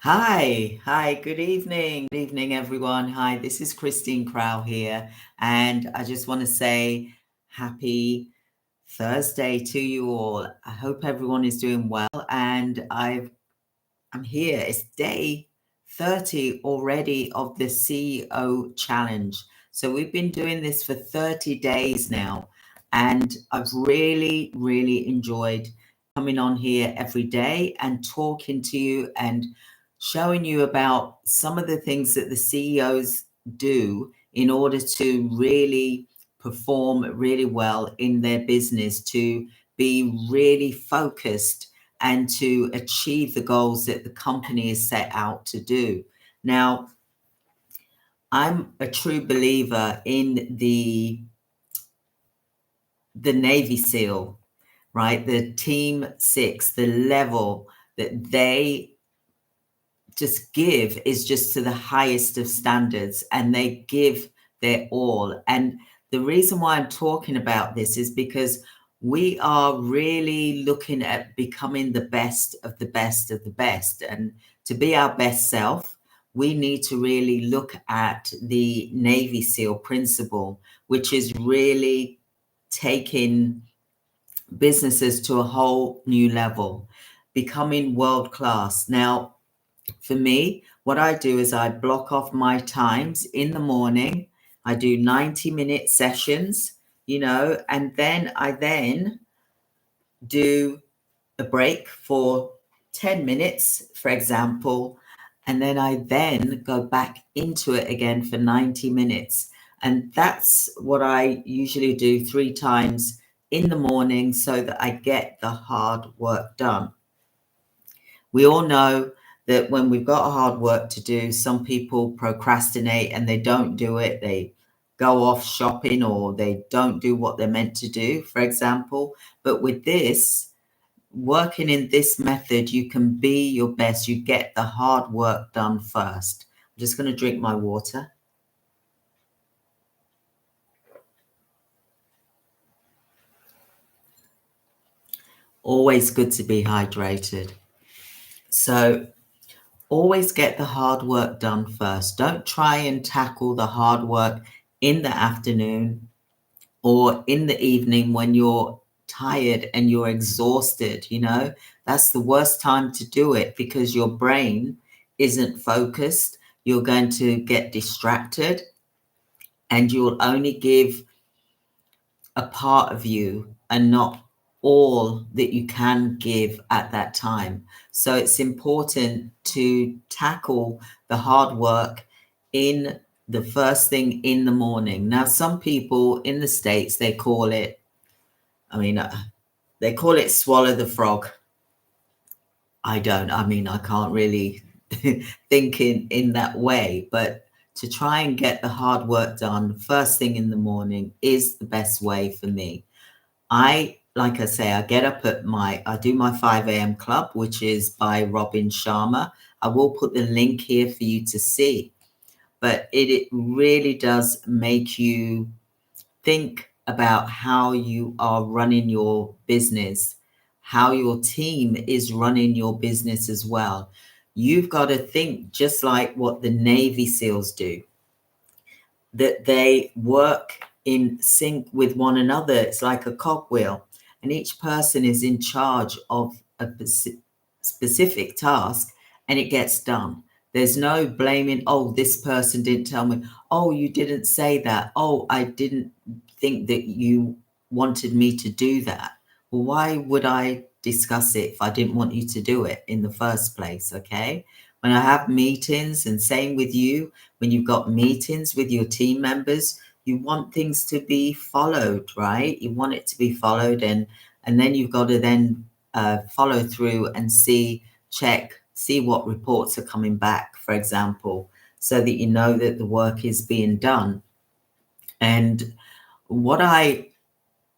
Hi, good evening, everyone. Hi, this is Christine Crow here, and I just want to say happy Thursday to you all. I hope everyone is doing well, and I'm here. It's day 30 already of the CEO challenge. So we've been doing this for 30 days now, and I've really enjoyed coming on here every day and talking to you and showing you about some of the things that the CEOs do in order to really perform really well in their business, to be really focused and to achieve the goals that the company is set out to do. Now, I'm a true believer in the Navy SEAL, right? The Team 6, the level that they just give is just to the highest of standards, and they give their all. And the reason why I'm talking about this is because we are really looking at becoming the best of the best of the best. And to be our best self, we need to really look at the Navy SEAL principle, which is really taking businesses to a whole new level, becoming world class. Now, for me, what I do is I block off my times in the morning. I do 90-minute sessions, and then I do a break for 10 minutes, for example, and then I then go back into it again for 90 minutes. And that's what I usually do 3 times in the morning so that I get the hard work done. We all know that when we've got hard work to do, some people procrastinate and they don't do it. They go off shopping or they don't do what they're meant to do, for example. But with this, working in this method, you can be your best. You get the hard work done first. I'm just going to drink my water. Always good to be hydrated. So always get the hard work done first. Don't try and tackle the hard work in the afternoon or in the evening when you're tired and you're exhausted. That's the worst time to do it because your brain isn't focused. You're going to get distracted and you'll only give a part of you and not all that you can give at that time. So it's important to tackle the hard work in the first thing in the morning. Now, some people in the States, they call it, they call it swallow the frog. I can't really think in that way, but to try and get the hard work done first thing in the morning is the best way for me. Like I say, I get up I do my 5 a.m. club, which is by Robin Sharma. I will put the link here for you to see, but it really does make you think about how you are running your business, how your team is running your business as well. You've got to think just like what the Navy SEALs do, that they work in sync with one another. It's like a cogwheel, and each person is in charge of a specific task, and it gets done. There's no blaming, oh, this person didn't tell me, oh, you didn't say that, oh, I didn't think that you wanted me to do that. Well, why would I discuss it if I didn't want you to do it in the first place? Okay. When I have meetings, and same with you, when you've got meetings with your team members, you want things to be followed, right? You want it to be followed, and then you've got to then follow through and see what reports are coming back, for example, so that you know that the work is being done. And what I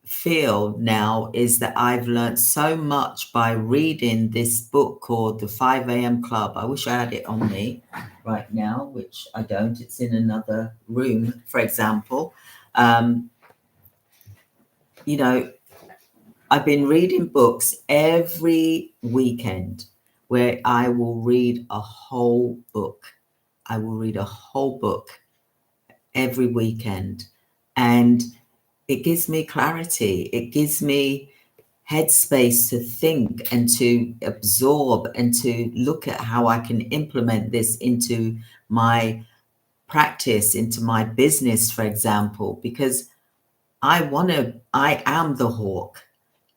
feel now is that I've learned so much by reading this book called The 5 a.m. Club. I wish I had it on me right now, which I don't. It's in another room, for example. I've been reading books every weekend. where I will read a whole book. I will read a whole book every weekend. And it gives me clarity. It gives me headspace to think and to absorb and to look at how I can implement this into my practice, into my business, for example, because I am the hawk.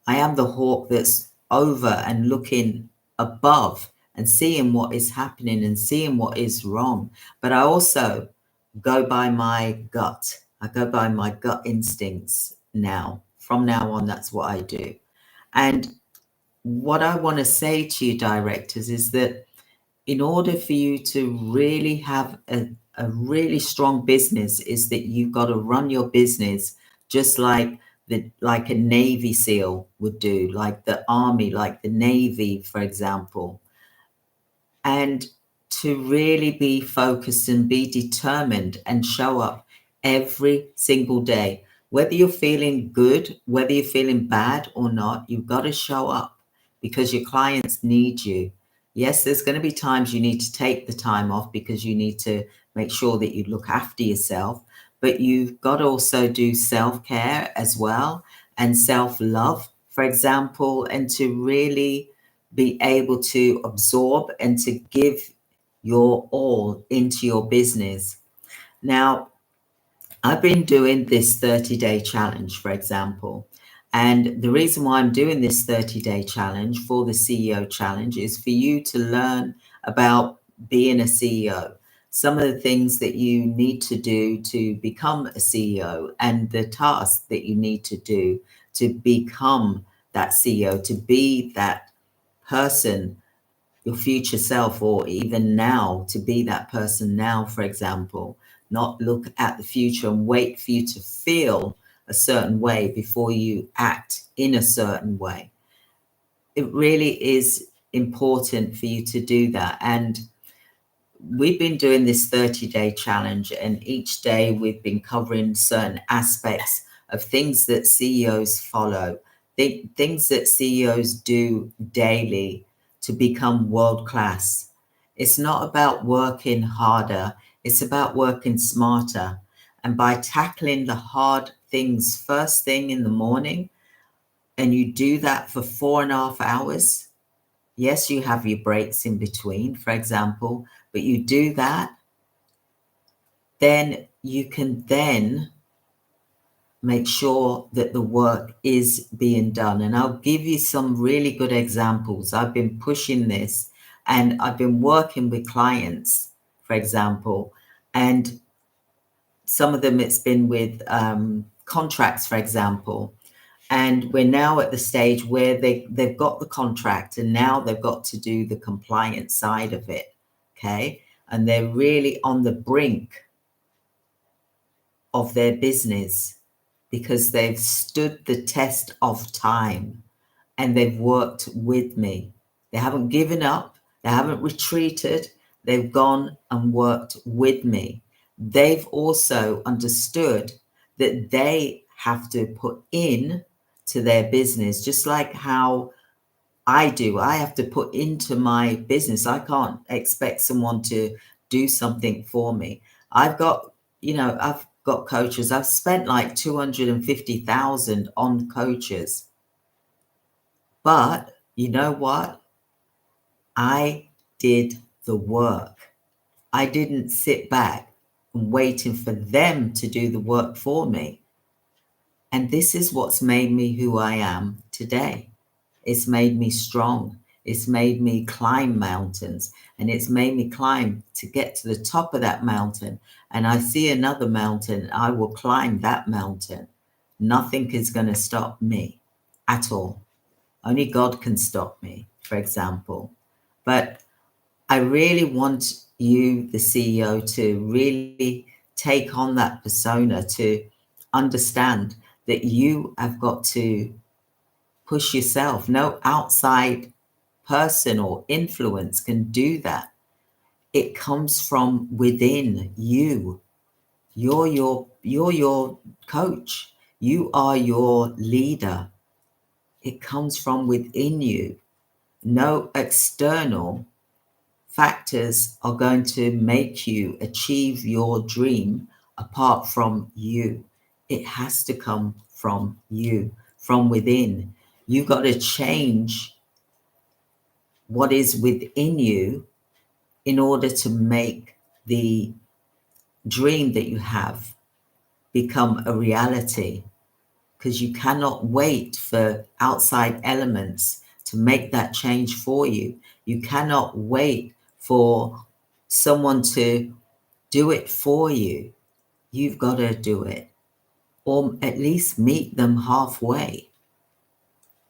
I am the hawk that's over and looking above and seeing what is happening and seeing what is wrong. But I also go by my gut. I go by my gut instincts now. From now on, that's what I do. And what I want to say to you, directors, is that in order for you to really have a really strong business, is that you've got to run your business just like like a Navy SEAL would do, like the Army, like the Navy, for example. And to really be focused and be determined and show up every single day. Whether you're feeling good, whether you're feeling bad or not, you've got to show up because your clients need you. Yes, there's going to be times you need to take the time off because you need to make sure that you look after yourself, but you've got to also do self-care as well and self-love, for example, and to really be able to absorb and to give your all into your business. Now, I've been doing this 30-day challenge, for example. And the reason why I'm doing this 30-day challenge for the CEO challenge is for you to learn about being a CEO, some of the things that you need to do to become a CEO and the tasks that you need to do to become that CEO, to be that person, your future self, or even now to be that person now, for example, not look at the future and wait for you to feel a certain way before you act in a certain way. It really is important for you to do that. And we've been doing this 30-day challenge, and each day we've been covering certain aspects of things that CEOs follow, things that CEOs do daily to become world class. It's not about working harder, it's about working smarter. And by tackling the hard things first thing in the morning, and you do that for 4.5 hours, yes, you have your breaks in between, for example, but you do that, then you can then make sure that the work is being done. And I'll give you some really good examples. I've been pushing this and I've been working with clients, for example, and some of them it's been with contracts, for example. And we're now at the stage where they've got the contract and now they've got to do the compliance side of it. Okay. And they're really on the brink of their business because they've stood the test of time and they've worked with me. They haven't given up. They haven't retreated. They've gone and worked with me. They've also understood that they have to put in to their business, just like how I do. I have to put into my business. I can't expect someone to do something for me. I've got, I've got coaches. I've spent like 250,000 on coaches. But you know what? I did the work. I didn't sit back and waiting for them to do the work for me. And this is what's made me who I am today. It's made me strong. It's made me climb mountains, and it's made me climb to get to the top of that mountain. And I see another mountain, I will climb that mountain. Nothing is going to stop me at all. Only God can stop me, for example. But I really want you, the CEO, to really take on that persona, to understand that you have got to push yourself. No outside person or influence can do that. It comes from within you. You're your coach. You are your leader. It comes from within you. no external factors are going to make you achieve your dream apart from you. It has to come from you, from within. You've got to change what is within you in order to make the dream that you have become a reality, because you cannot wait for outside elements to make that change for you. You cannot wait for someone to do it for you. You've got to do it, or at least meet them halfway.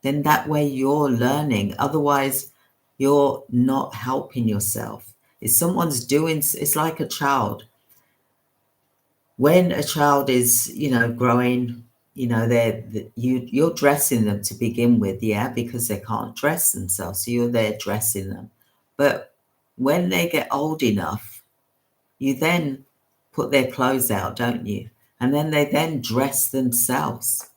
Then that way you're learning. Otherwise, you're not helping yourself. If someone's doing, it's like a child. When a child is, growing, you're dressing them to begin with, yeah, because they can't dress themselves. So you're there dressing them. But when they get old enough, you then put their clothes out, don't you? And then they then dress themselves,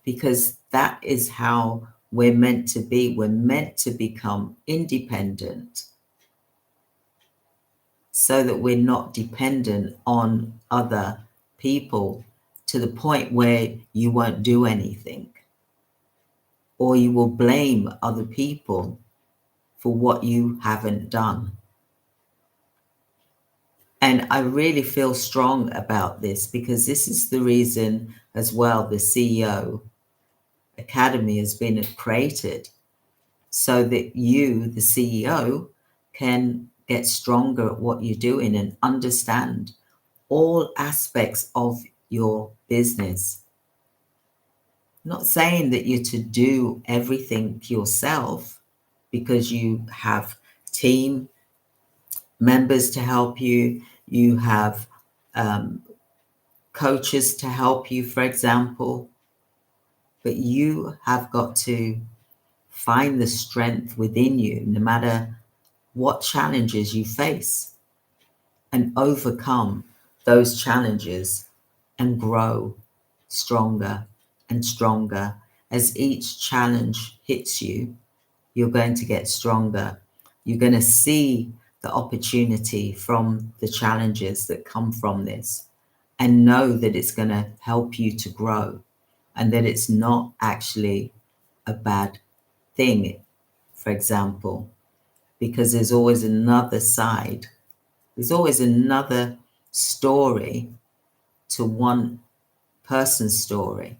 because that is how we're meant to be. We're meant to become independent so that we're not dependent on other people to the point where you won't do anything, or you will blame other people for what you haven't done. And I really feel strong about this, because this is the reason as well the CEO Academy has been created, so that you, the CEO, can get stronger at what you're doing and understand all aspects of your business. I'm not saying that you're to do everything yourself, because you have team members to help you, you have coaches to help you, for example, but you have got to find the strength within you, no matter what challenges you face, and overcome those challenges and grow stronger and stronger. As each challenge hits you, you're going to get stronger. You're going to see the opportunity from the challenges that come from this, and know that it's going to help you to grow, and that it's not actually a bad thing, for example, because there's always another side. There's always another story to one person's story.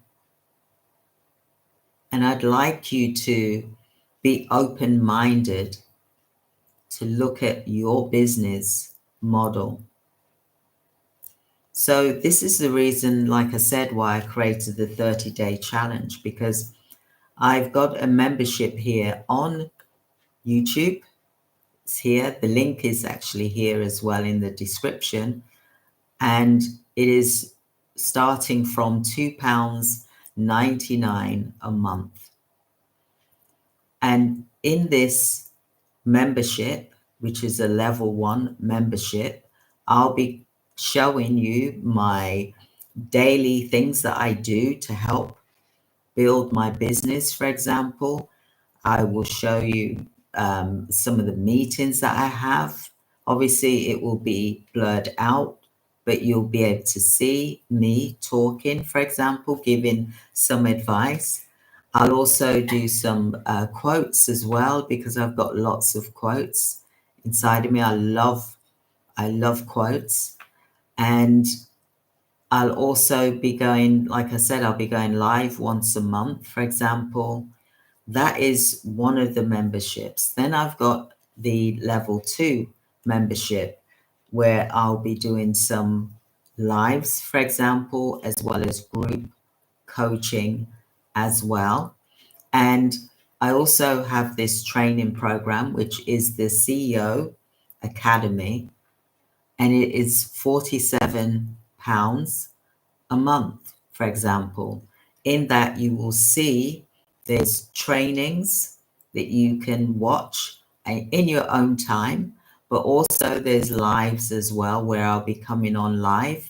And I'd like you to be open-minded to look at your business model. So this is the reason, like I said, why I created the 30-day challenge, because I've got a membership here on YouTube. It's here. The link is actually here as well in the description. And it is starting from £2.99 a month. And in this membership, which is a level 1 membership, I'll be showing you my daily things that I do to help build my business. For example, I will show you some of the meetings that I have. Obviously, it will be blurred out, but you'll be able to see me talking, for example, giving some advice. I'll also do some quotes as well, because I've got lots of quotes inside of me. I love quotes. And I'll also be going, like I said, I'll be going live once a month, for example. That is one of the memberships. Then I've got the level 2 membership, where I'll be doing some lives, for example, as well as group coaching as well. And I also have this training program, which is the CEO Academy, and it is £47 a month, for example. In that, you will see there's trainings that you can watch in your own time, but also there's lives as well, where I'll be coming on live.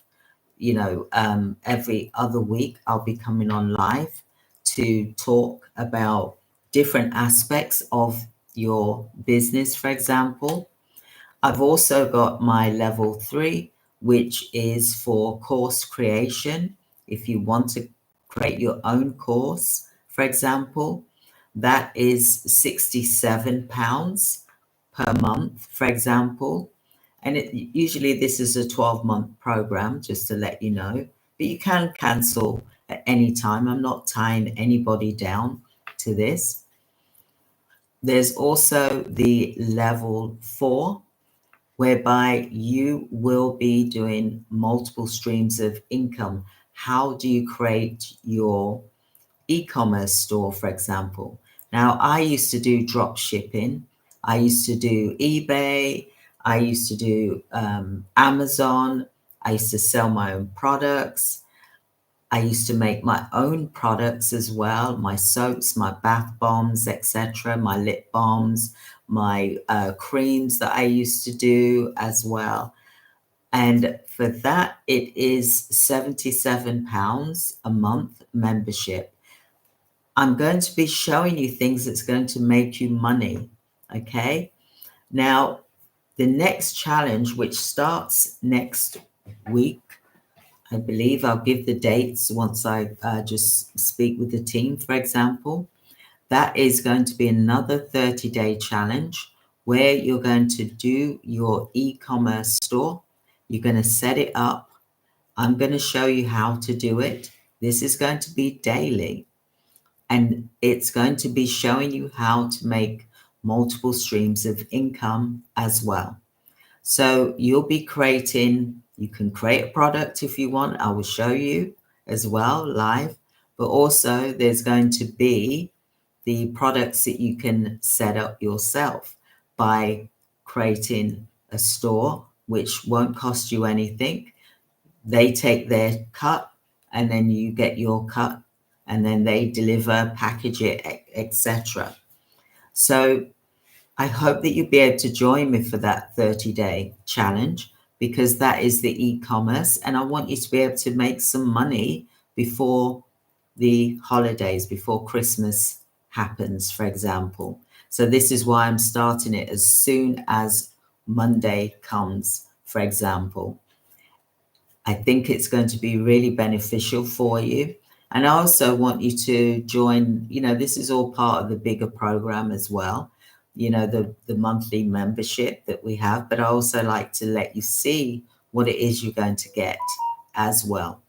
Every other week I'll be coming on live to talk about different aspects of your business, for example. I've also got my level 3, which is for course creation. If you want to create your own course, for example, that is £67 per month, for example. And usually this is a 12-month program, just to let you know, but you can cancel at any time. I'm not tying anybody down to this. There's also the level 4, whereby you will be doing multiple streams of income. How do you create your e-commerce store, for example? Now, I used to do drop shipping. I used to do eBay. I used to do Amazon. I used to sell my own products. I used to make my own products as well, my soaps, my bath bombs, etc., my lip balms, my creams that I used to do as well. And for that, it is £77 a month membership. I'm going to be showing you things that's going to make you money. Okay. Now, the next challenge, which starts next week, I believe I'll give the dates once I just speak with the team, for example. That is going to be another 30-day challenge where you're going to do your e-commerce store. You're going to set it up. I'm going to show you how to do it. This is going to be daily, and it's going to be showing you how to make multiple streams of income as well. So you'll be creating, you can create a product if you want. I will show you as well live, but also there's going to be the products that you can set up yourself by creating a store, which won't cost you anything. They take their cut and then you get your cut, and then they deliver, package it, etc. So I hope that you'll be able to join me for that 30-day challenge, because that is the e-commerce, and I want you to be able to make some money before the holidays, before Christmas happens, for example. So this is why I'm starting it as soon as Monday comes, for example. I think it's going to be really beneficial for you. And I also want you to join, this is all part of the bigger program as well, the monthly membership that we have. But I also like to let you see what it is you're going to get as well.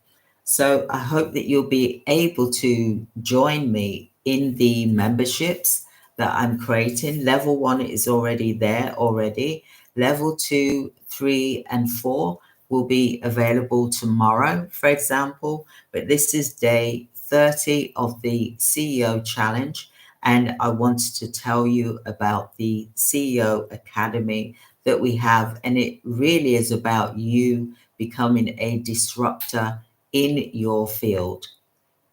So I hope that you'll be able to join me in the memberships that I'm creating. Level 1 is already there already. Level 2, 3, and 4 will be available tomorrow, for example, but this is day 30 of the CEO challenge. And I wanted to tell you about the CEO Academy that we have. And it really is about you becoming a disruptor in your field.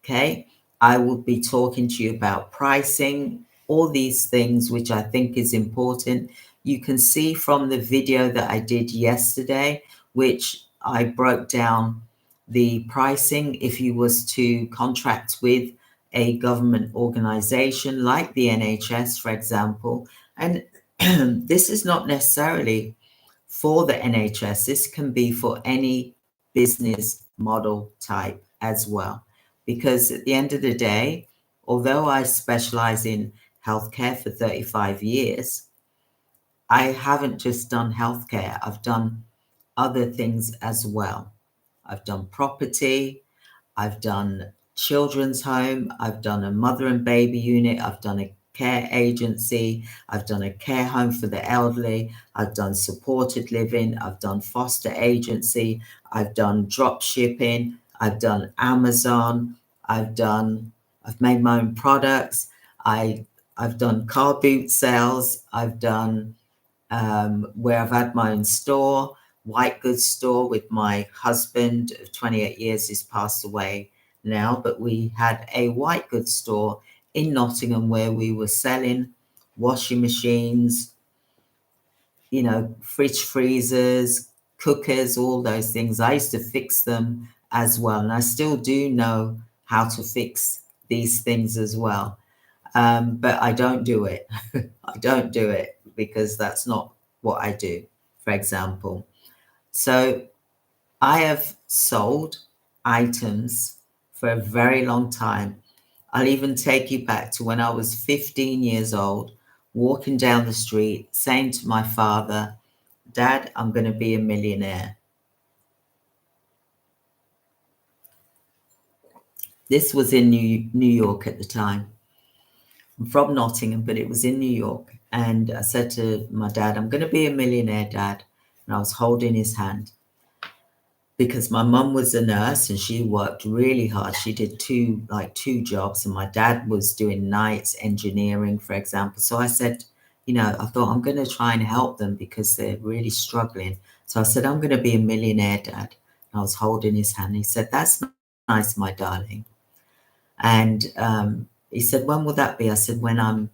Okay. I will be talking to you about pricing, all these things, which I think is important. You can see from the video that I did yesterday, which I broke down the pricing if you was to contract with a government organization like the NHS, for example. And this is not necessarily for the NHS. This can be for any business model type as well. Because at the end of the day, although I specialize in healthcare for 35 years, I haven't just done healthcare. I've done other things as well. I've done property, I've done children's home, I've done a mother and baby unit, I've done a care agency, I've done a care home for the elderly, I've done supported living, I've done foster agency, I've done drop shipping, I've done Amazon, I've made my own products, I've done car boot sales, I've done where I've had my own store, white goods store with my husband of 28 years. He's passed away now, but we had a white goods store in Nottingham where we were selling washing machines, fridge freezers, cookers, all those things. I used to fix them as well. And I still do know how to fix these things as well. But I don't do it. I don't do it because that's not what I do, for example. So I have sold items for a very long time. I'll even take you back to when I was 15 years old, walking down the street, saying to my father, Dad, I'm going to be a millionaire. This was in New York at the time. I'm from Nottingham, but it was in New York. And I said to my dad, I'm going to be a millionaire, Dad. And I was holding his hand because my mum was a nurse and she worked really hard. She did two jobs, and my dad was doing nights engineering, for example. So I said, I thought I'm going to try and help them because they're really struggling. So I said, I'm going to be a millionaire, Dad. And I was holding his hand. He said, that's nice, my darling. And he said, when will that be? I said, when I'm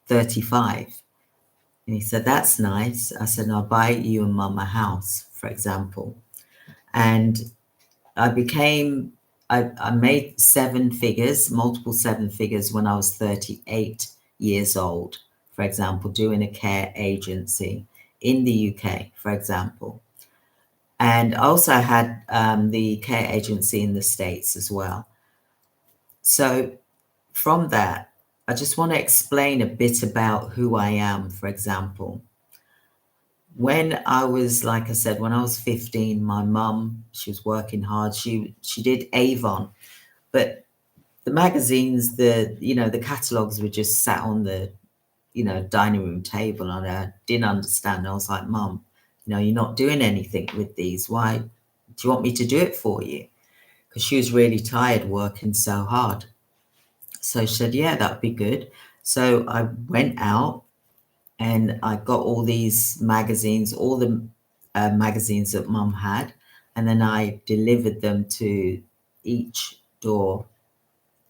35. And he said, that's nice. I said, I'll buy you and Mum a house, for example. And I made seven figures, multiple seven figures when I was 38 years old, for example, doing a care agency in the UK, for example. And I also had the care agency in the States as well. So from that, I just want to explain a bit about who I am, for example. When I was, like I said, when I was 15, my mum, she was working hard. She did Avon, but the magazines, the catalogs were just sat on the, dining room table, and I didn't understand. I was like, Mum, you're not doing anything with these. Why do you want me to do it for you? Because she was really tired working so hard. So she said, yeah, that'd be good. So I went out and I got all these magazines, all the magazines that Mum had, and then I delivered them to each door.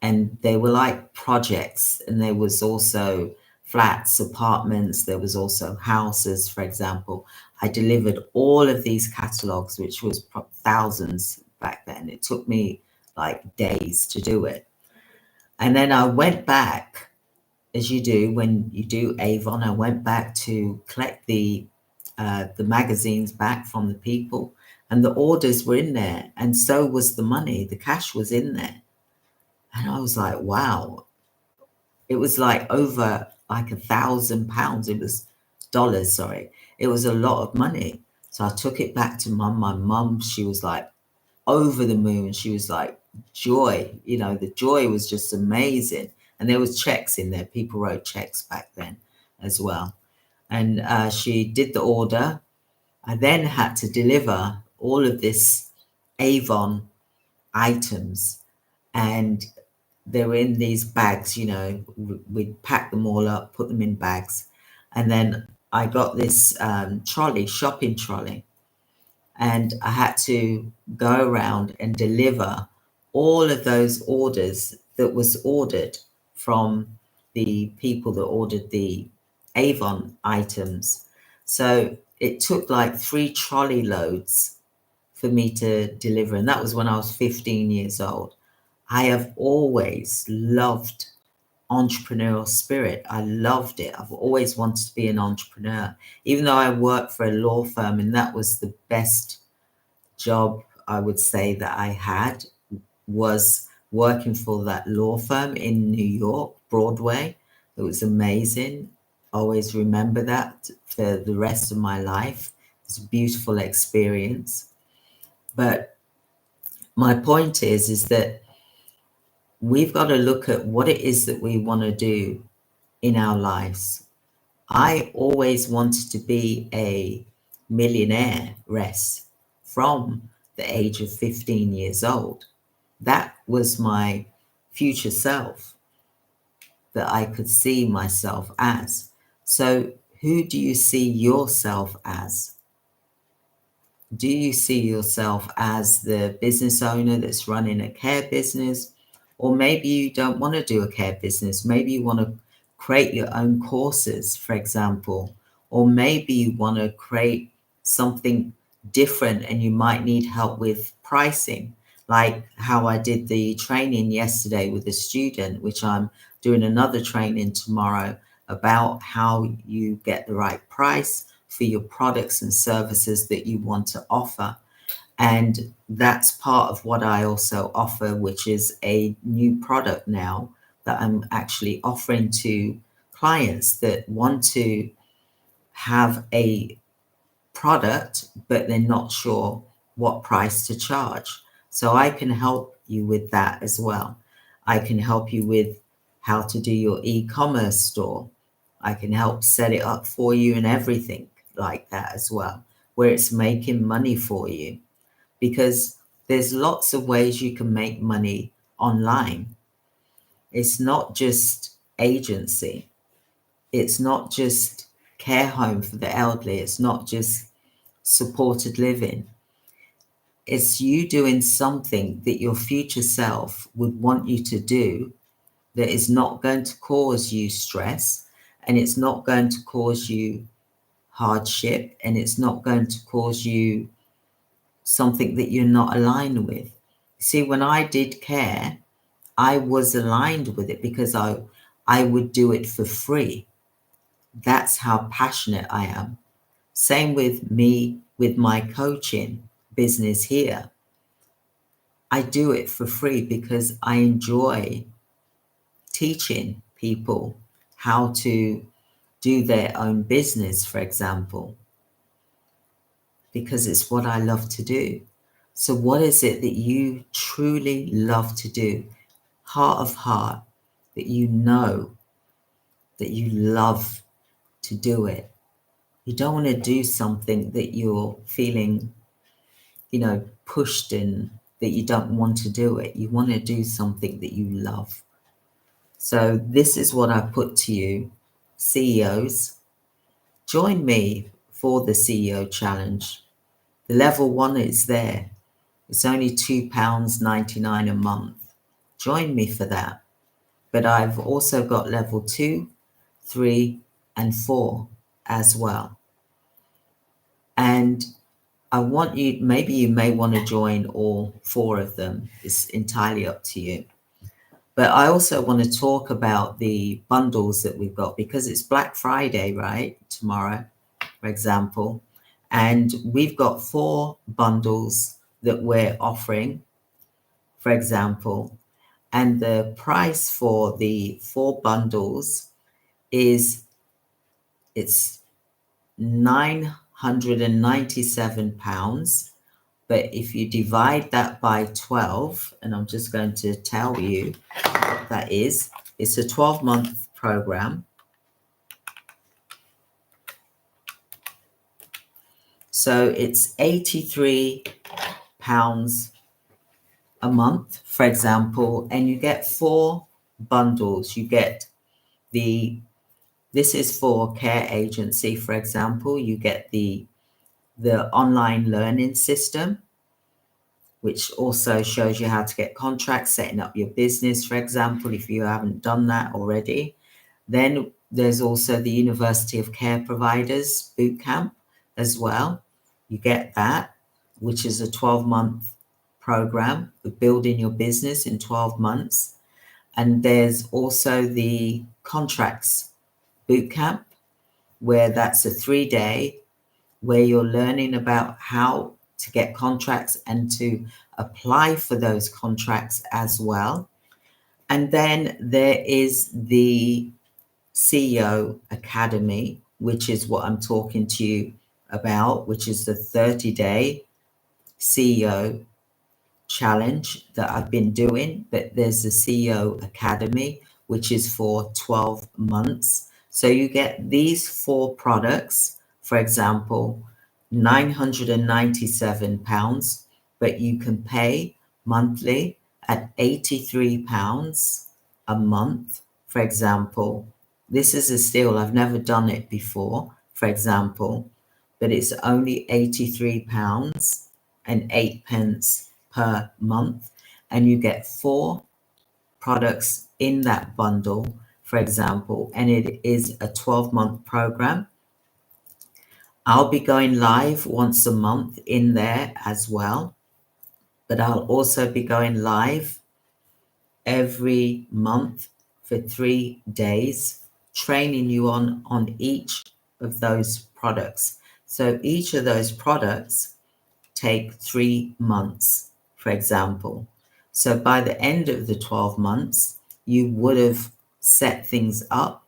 And they were like projects, and there was also flats, apartments, there was also houses, for example. I delivered all of these catalogs, which was thousands back then. It took me like days to do it. And then I went back, as you do when you do Avon. I went back to collect the magazines back from the people, and the orders were in there, and so was the money. The cash was in there, and I was like, wow! It was like over like £1,000. It was dollars, sorry. It was a lot of money. So I took it back to Mum. My mum, she was like over the moon. She was like joy. The joy was just amazing. And there was checks in there. People wrote checks back then as well. And she did the order. I then had to deliver all of this Avon items, and they were in these bags. We'd pack them all up, put them in bags. And then I got this shopping trolley, and I had to go around and deliver all of those orders that was ordered from the people that ordered the Avon items. So it took like 3 trolley loads for me to deliver. And that was when I was 15 years old. I have always loved entrepreneurial spirit. I loved it. I've always wanted to be an entrepreneur, even though I worked for a law firm, and that was the best job I would say that I had, was working for that law firm in New York, Broadway. It was amazing. Always remember that for the rest of my life. It's a beautiful experience. But my point is that we've got to look at what it is that we want to do in our lives. I always wanted to be a millionaire, from the age of 15 years old. That was my future self that I could see myself as. So who do you see yourself as? Do you see yourself as the business owner that's running a care business? Or maybe you don't want to do a care business. Maybe you want to create your own courses, for example. Or maybe you want to create something different and you might need help with pricing, like how I did the training yesterday with a student, which I'm doing another training tomorrow about how you get the right price for your products and services that you want to offer. And that's part of what I also offer, which is a new product now that I'm actually offering to clients that want to have a product, but they're not sure what price to charge. So I can help you with that as well. I can help you with how to do your e-commerce store. I can help set it up for you and everything like that as well, where it's making money for you. Because there's lots of ways you can make money online. It's not just agency. It's not just care home for the elderly. It's not just supported living. It's you doing something that your future self would want you to do that is not going to cause you stress, and it's not going to cause you hardship, and it's not going to cause you something that you're not aligned with. See, when I did care, I was aligned with it because I would do it for free. That's how passionate I am. Same with me with my coaching business here. I do it for free because I enjoy teaching people how to do their own business, for example, because it's what I love to do. So what is it that you truly love to do, heart of heart, that you know that you love to do it? You don't want to do something that you're feeling, pushed in, that you don't want to do it. You want to do something that you love. So this is what I put to you, CEOs. Join me for the CEO challenge. The level 1 is there. It's only £2.99 a month. Join me for that. But I've also got level 2, 3, and 4 as well. And I want you, maybe you may want to join all 4 of them. It's entirely up to you. But I also want to talk about the bundles that we've got, because it's Black Friday, right? Tomorrow, for example. And we've got 4 bundles that we're offering, for example. And the price for the 4 bundles is, it's £997. But if you divide that by 12, and I'm just going to tell you what that is, it's a 12-month program. So it's £83 a month, for example, and you get 4 bundles. You get this is for care agency, for example. You get the online learning system, which also shows you how to get contracts, setting up your business, for example, if you haven't done that already. Then there's also the University of Care Providers Bootcamp as well. You get that, which is a 12-month program of building your business in 12 months. And there's also the Contracts Bootcamp, where that's a 3-day, where you're learning about how to get contracts and to apply for those contracts as well. And then there is the CEO Academy, which is what I'm talking to you about, which is the 30-day CEO challenge that I've been doing. But there's the CEO Academy, which is for 12 months. So you get these 4 products, for example, £997, but you can pay monthly at £83 a month, for example. This is a steal. I've never done it before, for example, but it's only £83 and 8 pence per month, and you get 4 products in that bundle, for example, and it is a 12-month program. I'll be going live once a month in there as well, but I'll also be going live every month for 3 days, training you on each of those products. So each of those products take 3 months, for example. So by the end of the 12 months, you would have set things up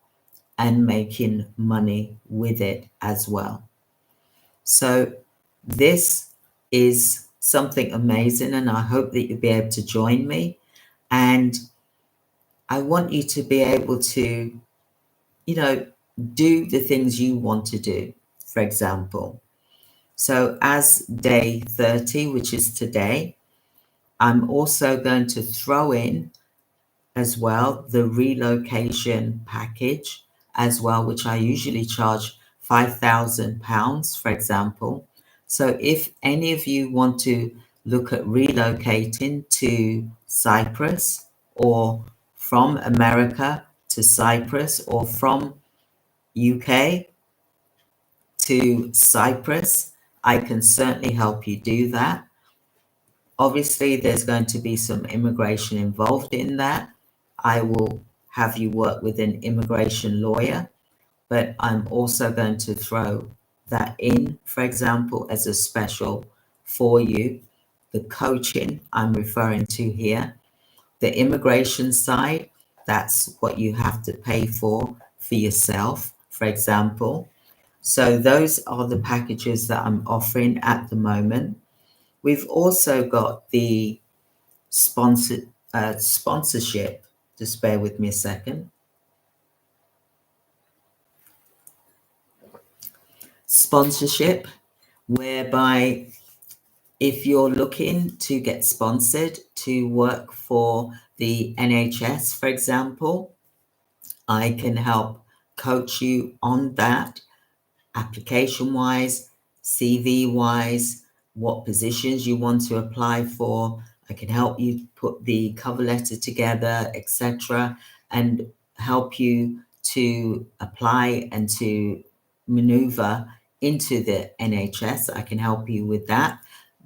and making money with it as well. So this is something amazing, and I hope that you'll be able to join me. And I want you to be able to, do the things you want to do, for example. So as day 30, which is today, I'm also going to throw in as well the relocation package as well, which I usually charge £5,000, for example. So if any of you want to look at relocating to Cyprus, or from America to Cyprus, or from UK to Cyprus, I can certainly help you do that. Obviously, there's going to be some immigration involved in that. I will have you work with an immigration lawyer, but I'm also going to throw that in, for example, as a special for you. The coaching I'm referring to here, the immigration side, that's what you have to pay for yourself, for example. So those are the packages that I'm offering at the moment. We've also got the sponsorship. Just bear with me a second. Sponsorship, whereby if you're looking to get sponsored to work for the NHS, for example, I can help coach you on that, application wise, CV wise, what positions you want to apply for. I can help you put the cover letter together, etc., and help you to apply and to maneuver into the NHS. I can help you with that.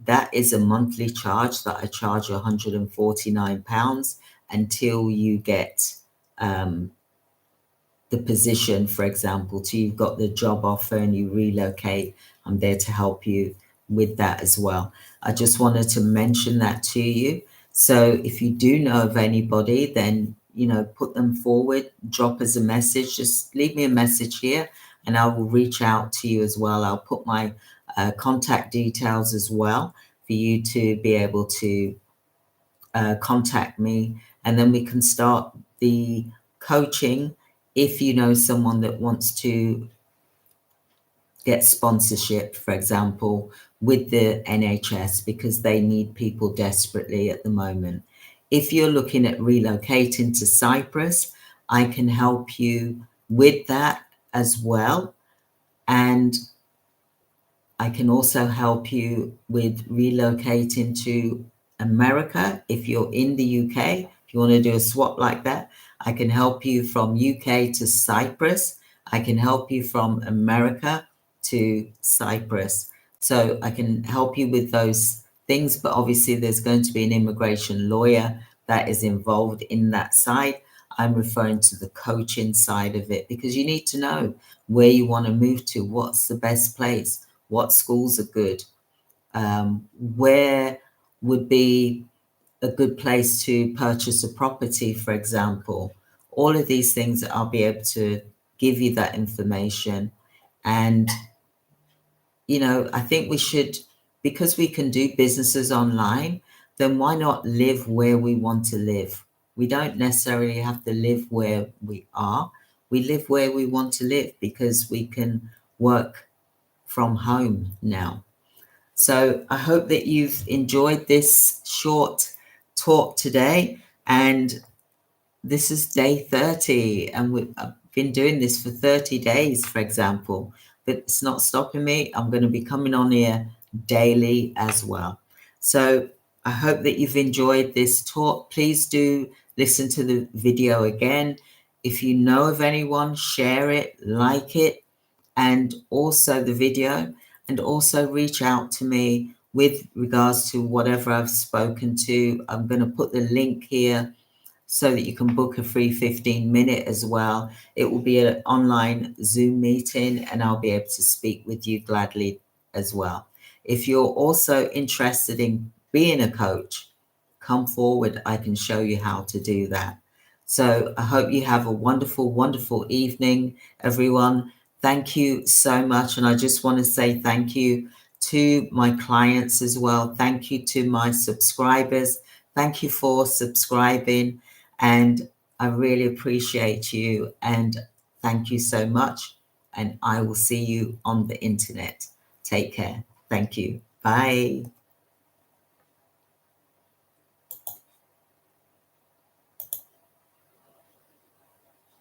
That is a monthly charge that I charge £149 until you get the position, for example, till you've got the job offer and you relocate. I'm there to help you with that as well. I just wanted to mention that to you. So if you do know of anybody, then, put them forward, drop us a message, just leave me a message here and I will reach out to you as well. I'll put my contact details as well for you to be able to contact me, and then we can start the coaching if you know someone that wants to get sponsorship, for example, with the NHS, because they need people desperately at the moment. If you're looking at relocating to Cyprus, I can help you with that as well. And I can also help you with relocating to America. If you're in the UK, if you want to do a swap like that, I can help you from UK to Cyprus. I can help you from America to Cyprus. So I can help you with those things, but obviously there's going to be an immigration lawyer that is involved in that side. I'm referring to the coaching side of it, because you need to know where you want to move to, what's the best place, what schools are good, where would be a good place to purchase a property, for example. All of these things, I'll be able to give you that information. And, I think we should, because we can do businesses online, then why not live where we want to live? We don't necessarily have to live where we are. We live where we want to live because we can work from home now. So I hope that you've enjoyed this short talk today. And this is day 30, and I've been doing this for 30 days, for example, but it's not stopping me. I'm going to be coming on here daily as well. So I hope that you've enjoyed this talk. Please do listen to the video again. If you know of anyone, share it, like it, and also the video, and also reach out to me with regards to whatever I've spoken to. I'm going to put the link here so that you can book a free 15-minute as well. It will be an online Zoom meeting, and I'll be able to speak with you gladly as well. If you're also interested in being a coach, come forward. I can show you how to do that. So I hope you have a wonderful, wonderful evening, everyone. Thank you so much. And I just want to say thank you to my clients as well. Thank you to my subscribers. Thank you for subscribing. And I really appreciate you. And thank you so much. And I will see you on the internet. Take care. Thank you. Bye.